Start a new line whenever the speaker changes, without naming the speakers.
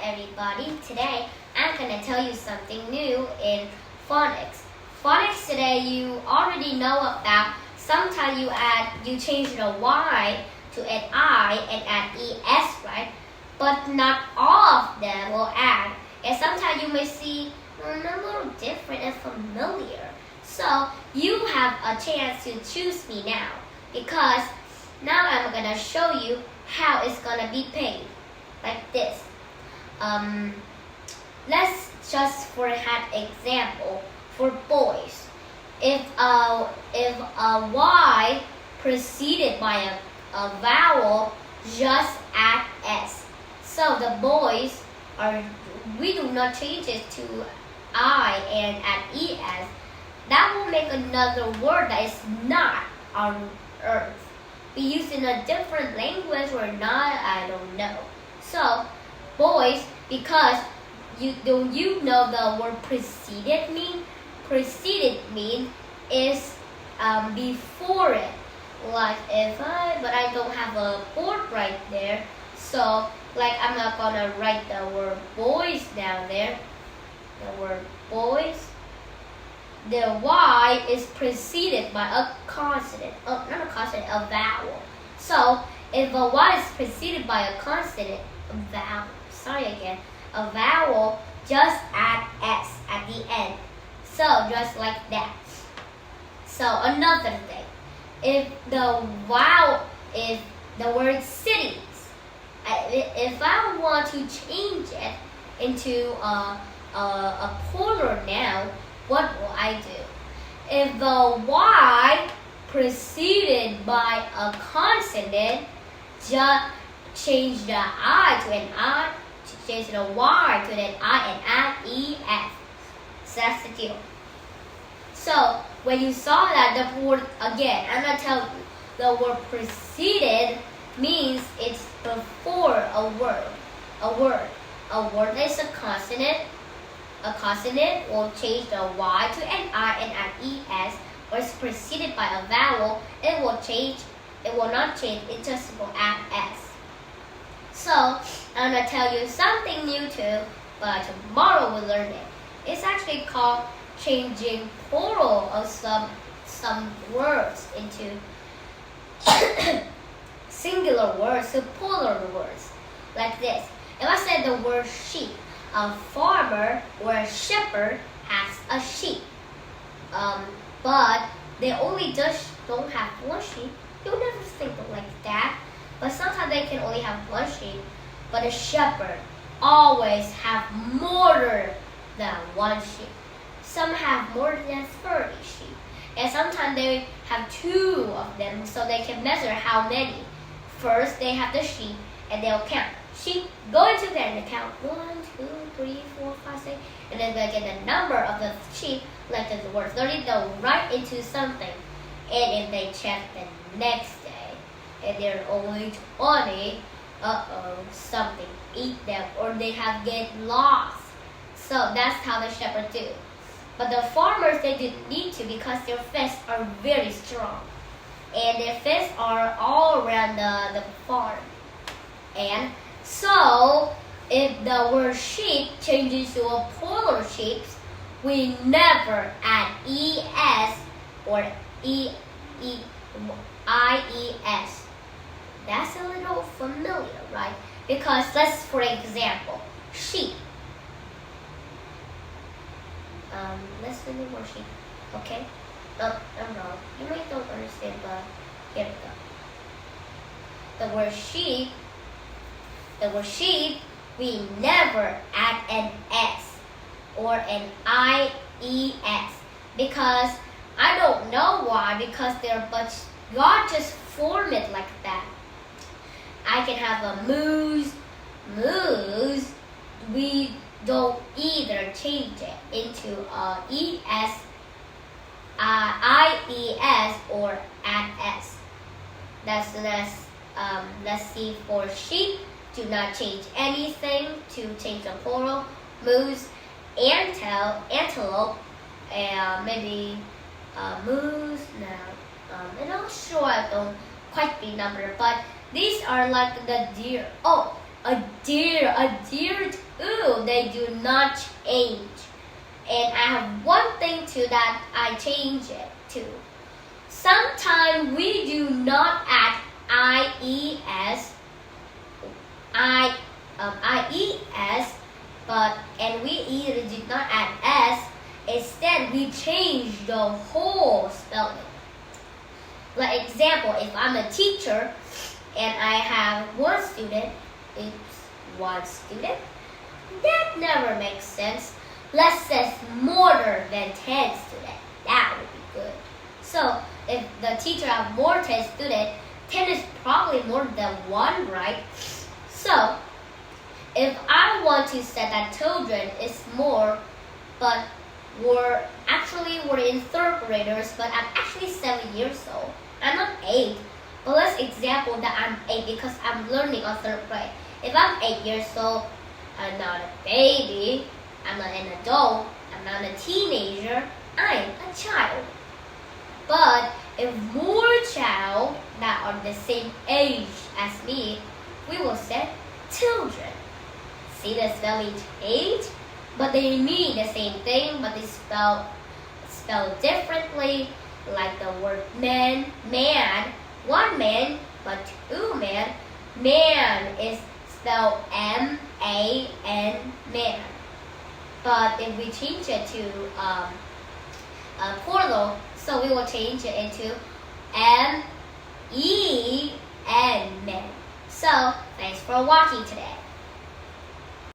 everybody. Today I'm gonna tell you something new in phonics. Phonics today you already know about. Sometimes you change the Y to an I and add ES, right? But not all of them will add. And sometimes you may see a little different and familiar. So you have a chance to choose me now, because now I'm gonna show you how it's gonna be paid. Like this. Let's just for an example for boys. If a Y preceded by a vowel, just add S. So the boys we do not change it to I and add ES. That will make another word that is not on earth. Be used in a different language or not, I don't know. So, boys, because you know the word preceded mean? Preceded mean is before it. Like but I don't have a board right there. So, like I'm not gonna write the word boys down there. The word boys. The Y is preceded by a consonant. Oh, not a consonant, a vowel. So, if a Y is preceded by a consonant, a vowel, just add S at the end. So, just like that. So, another thing. If the vowel is the word cities, if I want to change it into a plural noun, what will I do? If the Y preceded by a consonant, just change the I to an I, change the Y to an I and add ES. So that's the deal. So when you saw that, the word, again, I'm going to tell you, the word preceded means it's before a word. A word is a consonant. A consonant will change the Y to an I and add ES, or it's preceded by a vowel, it will not change, it just will add S. So, I'm going to tell you something new too, but tomorrow we'll learn it. It's actually called changing plural of some words into singular words to plural words. Like this. If I said the word sheep, a farmer or a shepherd has a sheep. But they only just don't have one sheep. You'll never think of like that. But sometimes they can only have one sheep. But a shepherd always have more than one sheep. Some have more than 30 sheep. And sometimes they have two of them, so they can measure how many. First, they have the sheep, and they'll count. Sheep go into there and they count 1, 2, 3, 4, 5, 6, and then they get the number of the sheep, like the word 30, they'll write into something. And if they check the next day, and there are only 20, something eat them, or they have get lost. So that's how the shepherds do. But the farmers, they didn't need to, because their fists are very strong. And their fists are all around the farm. And so, if the word sheep changes to a plural sheeps, we never add ES or IES. That's a little familiar, right? Because let's, for example, sheep. Let's do the word sheep, okay? I'm wrong. You might don't understand, but here we go. The word sheep, we never add an S or an IES, because I don't know why, because but God just formed it like that. I can have a moose, we don't either change it into a ES, IES or add S. Let's see, for sheep, do not change anything to change the plural. Moose, antelope, and maybe moose. No, I'm not sure. I don't quite remember. But these are like the deer. Oh, a deer they do not change. And I have one thing too that I change it to. Sometimes we do not add IES, and we either did not add S. Instead, we change the whole spelling. Like example, if I'm a teacher and I have one student, that never makes sense. Let's say more than 10 students. That would be good. So if the teacher have more 10 students, 10 is probably more than 1, right? So if I want to say that children is more, but we're in 3rd graders, but I'm actually 7 years old. I'm not 8. But let's example that I'm 8 because I'm learning on 3rd grade. If I'm 8 years old, I'm not a baby, I'm not an adult, I'm not a teenager, I'm a child. But if more child that are the same age as me, we will say children. See the spelling change? But they mean the same thing, but they spell differently. Like the word man, one man, but 2 man. Man is spelled M-A-N, man. But if we change it to plural, so we will change it into M-E-N, men. So, thanks for watching today.